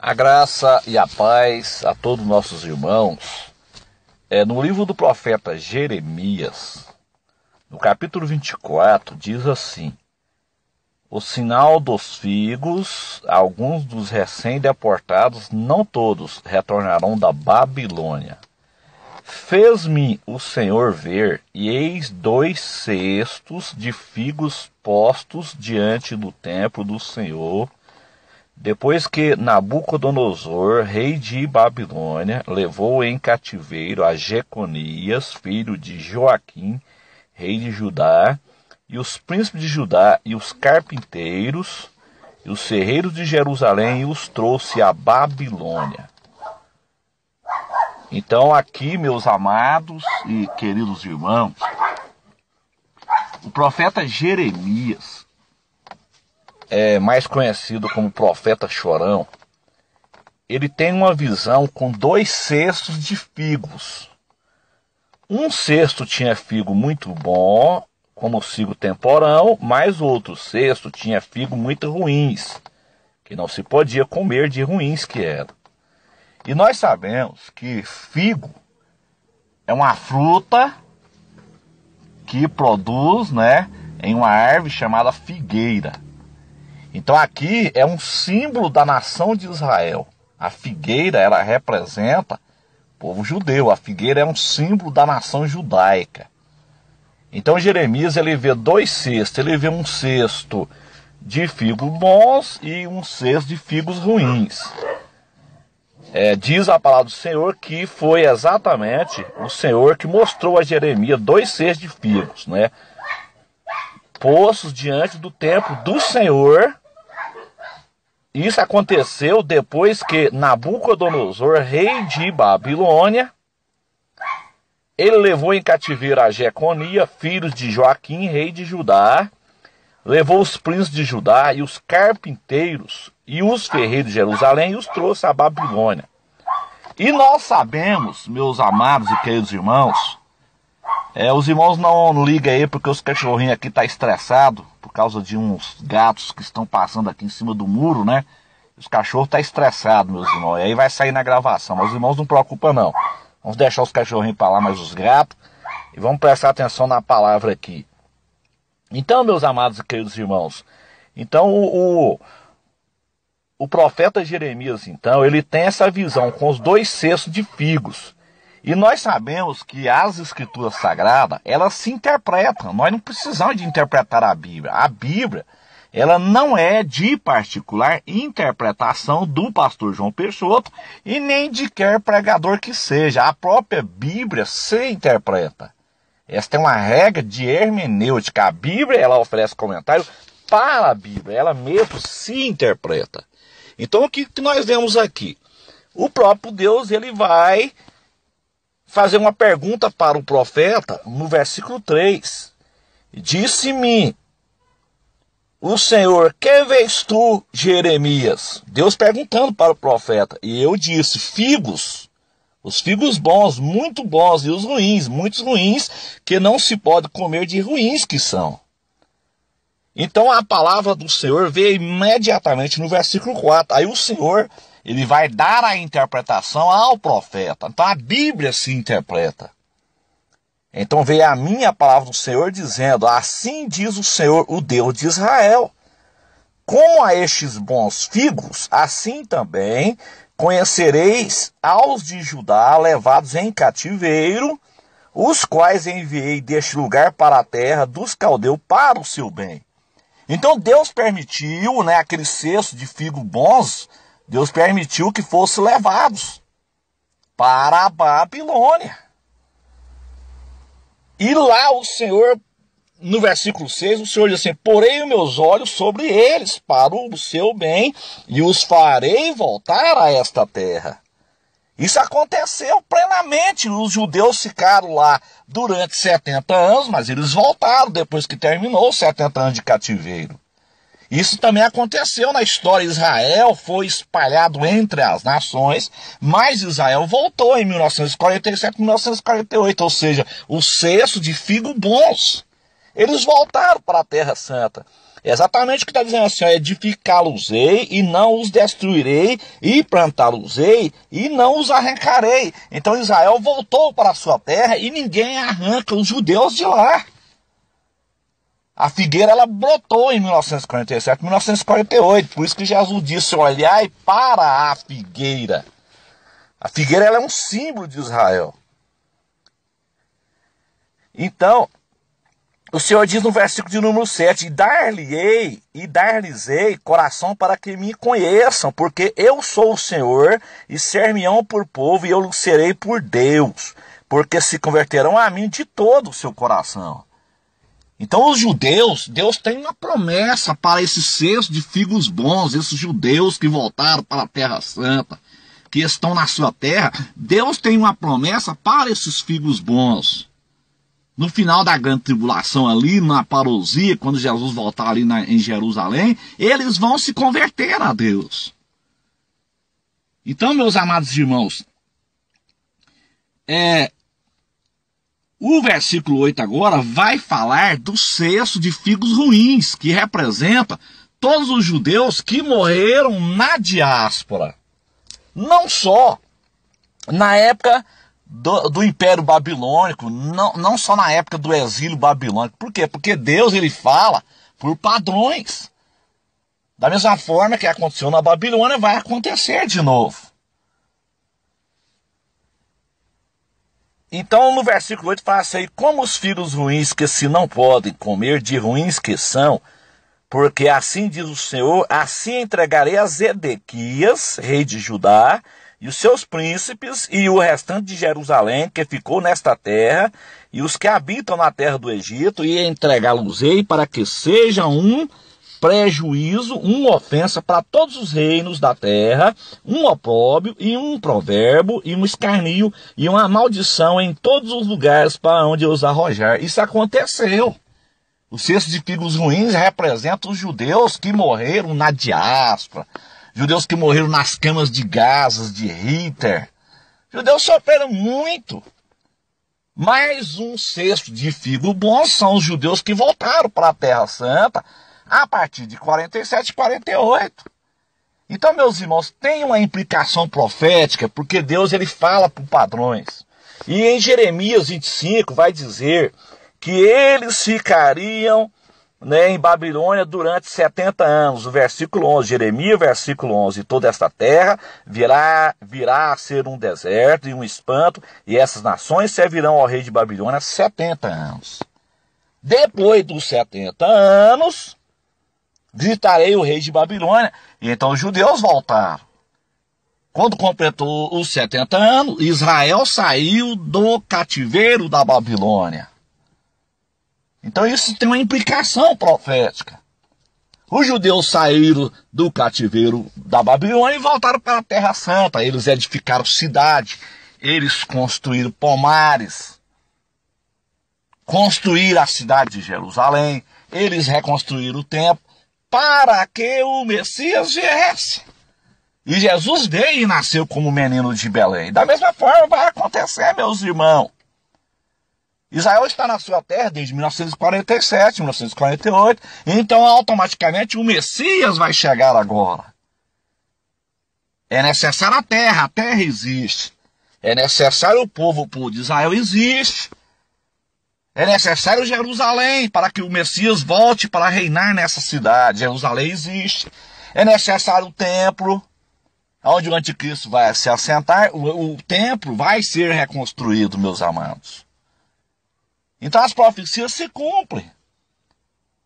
A graça e a paz a todos nossos irmãos. No livro do profeta Jeremias, no capítulo 24, diz assim: o sinal dos figos, alguns dos recém-deportados, não todos, retornarão da Babilônia. Fez-me o Senhor ver, e eis 2 cestos de figos postos diante do templo do Senhor, depois que Nabucodonosor, rei de Babilônia, levou em cativeiro a Jeconias, filho de Joaquim, rei de Judá, e os príncipes de Judá, e os carpinteiros, e os ferreiros de Jerusalém, e os trouxe à Babilônia. Então aqui, meus amados e queridos irmãos, o profeta Jeremias, mais conhecido como profeta chorão, ele tem uma visão com 2 cestos de figos. Um cesto tinha figo muito bom, como o figo temporão, mas o outro cesto tinha figo muito ruins, que não se podia comer de ruins que eram. E nós sabemos que figo é uma fruta que produz, em uma árvore chamada figueira. Então aqui é um símbolo da nação de Israel. A figueira, ela representa o povo judeu. A figueira é um símbolo da nação judaica. Então Jeremias, ele vê 2 cestos. Ele vê um cesto de figos bons e um cesto de figos ruins. Diz a palavra do Senhor que foi exatamente o Senhor que mostrou a Jeremias 2 cestos de figos, postos diante do templo do Senhor. Isso aconteceu depois que Nabucodonosor, rei de Babilônia, ele levou em cativeiro a Jeconias, filho de Joaquim, rei de Judá, levou os príncipes de Judá e os carpinteiros e os ferreiros de Jerusalém e os trouxe à Babilônia. E nós sabemos, meus amados e queridos irmãos, os irmãos não ligam aí porque os cachorrinhos aqui estão estressados por causa de uns gatos que estão passando aqui em cima do muro, Os cachorros estão estressados, meus irmãos, e aí vai sair na gravação, mas os irmãos não preocupam não. Vamos deixar os cachorrinhos para lá, mas os gatos, e vamos prestar atenção na palavra aqui. Então, meus amados e queridos irmãos, então o profeta Jeremias, então, ele tem essa visão com os 2 cestos de figos. E nós sabemos que as escrituras sagradas, elas se interpretam. Nós não precisamos de interpretar a Bíblia. A Bíblia, ela não é de particular interpretação do pastor João Peixoto e nem de qualquer pregador que seja. A própria Bíblia se interpreta. Esta é uma regra de hermenêutica. A Bíblia, ela oferece comentário para a Bíblia. Ela mesmo se interpreta. Então, o que nós vemos aqui? O próprio Deus, ele vai fazer uma pergunta para o profeta no versículo 3. Disse-me o Senhor: que vês tu, Jeremias? Deus perguntando para o profeta. E eu disse: figos. Os figos bons, muito bons, e os ruins, muitos ruins, que não se pode comer de ruins que são. Então a palavra do Senhor veio imediatamente no versículo 4. Aí o Senhor, ele vai dar a interpretação ao profeta. Então a Bíblia se interpreta. Então veio a minha palavra do Senhor dizendo: assim diz o Senhor, o Deus de Israel. Como a estes bons figos, assim também conhecereis aos de Judá levados em cativeiro, os quais enviei deste lugar para a terra dos caldeus para o seu bem. Então Deus permitiu, aquele cesto de figos bons, Deus permitiu que fossem levados para a Babilônia. E lá o Senhor, no versículo 6, o Senhor diz assim: porei os meus olhos sobre eles para o seu bem e os farei voltar a esta terra. Isso aconteceu plenamente. Os judeus ficaram lá durante 70 anos, mas eles voltaram depois que terminou os 70 anos de cativeiro. Isso também aconteceu na história. Israel foi espalhado entre as nações, mas Israel voltou em 1947, 1948, ou seja, o cesto de figos bons. Eles voltaram para a Terra Santa. Exatamente o que está dizendo assim, ó, edificá-los-ei e não os destruirei, e plantá-los-ei e não os arrancarei. Então Israel voltou para a sua terra e ninguém arranca os judeus de lá. A figueira ela brotou em 1947, 1948, por isso que Jesus disse, olhai para a figueira. A figueira ela é um símbolo de Israel. Então, o Senhor diz no versículo de número 7, dar-lhe-ei e dar-lhes-ei coração para que me conheçam, porque eu sou o Senhor, e ser-me-ão por povo, e eu lhes serei por Deus, porque se converterão a mim de todo o seu coração. Então os judeus, Deus tem uma promessa para esses cestos de figos bons, esses judeus que voltaram para a Terra Santa, que estão na sua terra, Deus tem uma promessa para esses figos bons. No final da grande tribulação ali, na parousia, quando Jesus voltar ali em Jerusalém, eles vão se converter a Deus. Então, meus amados irmãos, o versículo 8 agora vai falar do cesto de figos ruins, que representa todos os judeus que morreram na diáspora. Não só na época do Império Babilônico, não só na época do exílio babilônico. Por quê? Porque Deus ele fala por padrões. Da mesma forma que aconteceu na Babilônia, vai acontecer de novo. Então no versículo 8 fala assim, como os filhos ruins que se não podem comer, de ruins que são, porque assim diz o Senhor, assim entregarei a Zedequias, rei de Judá, e os seus príncipes, e o restante de Jerusalém, que ficou nesta terra, e os que habitam na terra do Egito, e entregá-los-ei para que seja um prejuízo, uma ofensa para todos os reinos da terra, um opróbrio, e um provérbio, e um escarnio, e uma maldição em todos os lugares para onde eu os arrojar. Isso aconteceu. O cesto de figos ruins representa os judeus que morreram na diáspora, judeus que morreram nas camas de Gaza, de Hitler. Judeus sofreram muito. Mais um cesto de figo bom são os judeus que voltaram para a Terra Santa a partir de 47 e 48. Então, meus irmãos, tem uma implicação profética, porque Deus ele fala por padrões. E em Jeremias 25 vai dizer que eles ficariam em Babilônia durante 70 anos, o versículo 11, Jeremias, versículo 11, toda esta terra virá a ser um deserto e um espanto, e essas nações servirão ao rei de Babilônia 70 anos. Depois dos 70 anos, visitarei o rei de Babilônia, e então os judeus voltaram. Quando completou os 70 anos, Israel saiu do cativeiro da Babilônia. Então isso tem uma implicação profética. Os judeus saíram do cativeiro da Babilônia e voltaram para a Terra Santa. Eles edificaram cidade, eles construíram pomares, construíram a cidade de Jerusalém, eles reconstruíram o templo para que o Messias viesse. E Jesus veio e nasceu como menino de Belém. Da mesma forma vai acontecer, meus irmãos. Israel está na sua terra desde 1947, 1948, então automaticamente o Messias vai chegar agora. É necessário a terra existe. É necessário o povo de Israel existe. É necessário Jerusalém para que o Messias volte para reinar nessa cidade. Jerusalém existe. É necessário o templo, onde o anticristo vai se assentar. O templo vai ser reconstruído, meus amados. Então as profecias se cumprem.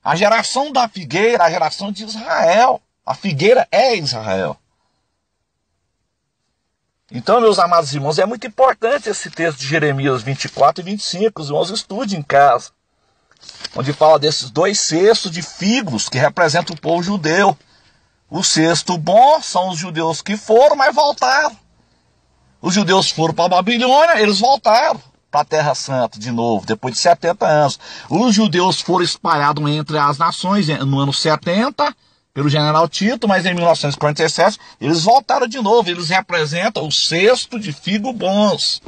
A geração da figueira, a geração de Israel. A figueira é Israel. Então, meus amados irmãos, é muito importante esse texto de Jeremias 24 e 25. Os irmãos estudem em casa. Onde fala desses dois cestos de figos que representam o povo judeu. O cesto bom são os judeus que foram, mas voltaram. Os judeus foram para a Babilônia, eles voltaram para a Terra Santa de novo, depois de 70 anos. Os judeus foram espalhados entre as nações no ano 70, pelo general Tito, mas em 1947 eles voltaram de novo. Eles representam o cesto de figo bons.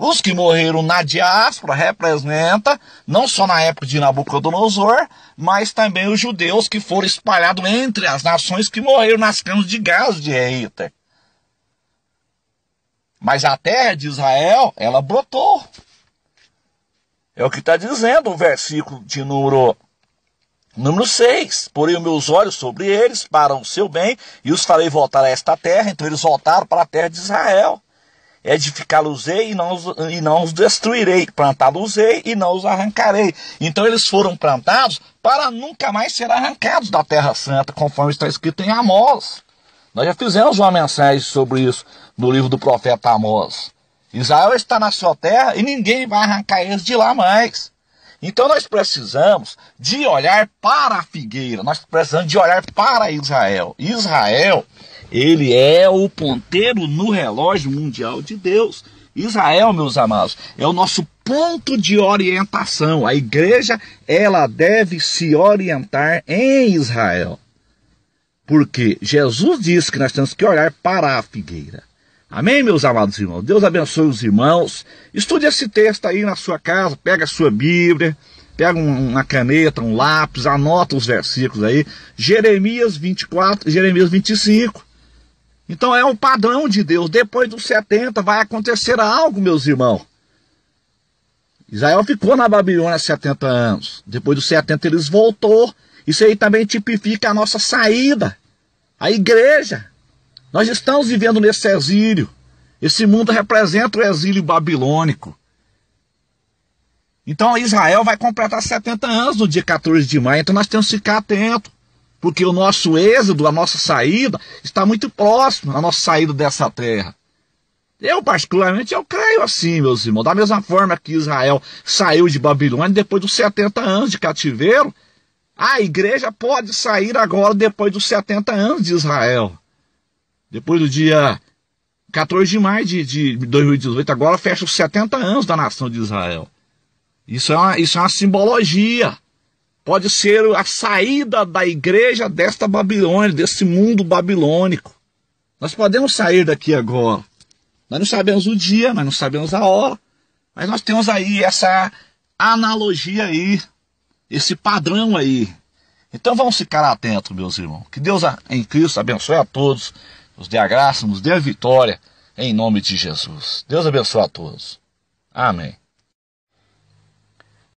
Os que morreram na diáspora representa não só na época de Nabucodonosor, mas também os judeus que foram espalhados entre as nações que morreram nas câmaras de gás de Hitler. Mas a terra de Israel, ela brotou. É o que está dizendo o versículo de número 6. Porém os meus olhos sobre eles para o seu bem e os farei voltar a esta terra. Então eles voltaram para a terra de Israel. Edificá-los-ei e não os destruirei. Plantá-los-ei e não os arrancarei. Então eles foram plantados para nunca mais ser arrancados da terra santa, conforme está escrito em Amós. Nós já fizemos uma mensagem sobre isso no livro do profeta Amós. Israel está na sua terra e ninguém vai arrancar eles de lá mais. Então nós precisamos de olhar para a figueira, nós precisamos de olhar para Israel. Israel, ele é o ponteiro no relógio mundial de Deus. Israel, meus amados, é o nosso ponto de orientação. A igreja, ela deve se orientar em Israel. Porque Jesus disse que nós temos que olhar para a figueira. Amém, meus amados irmãos? Deus abençoe os irmãos. Estude esse texto aí na sua casa, pega a sua Bíblia, pega uma caneta, um lápis, anota os versículos aí. Jeremias 24, Jeremias 25. Então é um padrão de Deus. Depois dos 70 vai acontecer algo, meus irmãos. Israel ficou na Babilônia 70 anos. Depois dos 70 eles voltou. Isso aí também tipifica a nossa saída. A igreja. Nós estamos vivendo nesse exílio. Esse mundo representa o exílio babilônico. Então Israel vai completar 70 anos no dia 14 de maio. Então nós temos que ficar atentos. Porque o nosso êxodo, a nossa saída, está muito próximo à nossa saída dessa terra. Eu, particularmente, eu creio assim, meus irmãos. Da mesma forma que Israel saiu de Babilônia depois dos 70 anos de cativeiro, a igreja pode sair agora depois dos 70 anos de Israel. Depois do dia 14 de maio de 2018, agora fecha os 70 anos da nação de Israel. Isso é uma simbologia. Pode ser a saída da igreja desta Babilônia, desse mundo babilônico. Nós podemos sair daqui agora. Nós não sabemos o dia, nós não sabemos a hora. Mas nós temos aí essa analogia aí, esse padrão aí. Então vamos ficar atentos, meus irmãos. Que Deus em Cristo abençoe a todos, nos dê a graça, nos dê a vitória, em nome de Jesus. Deus abençoe a todos. Amém.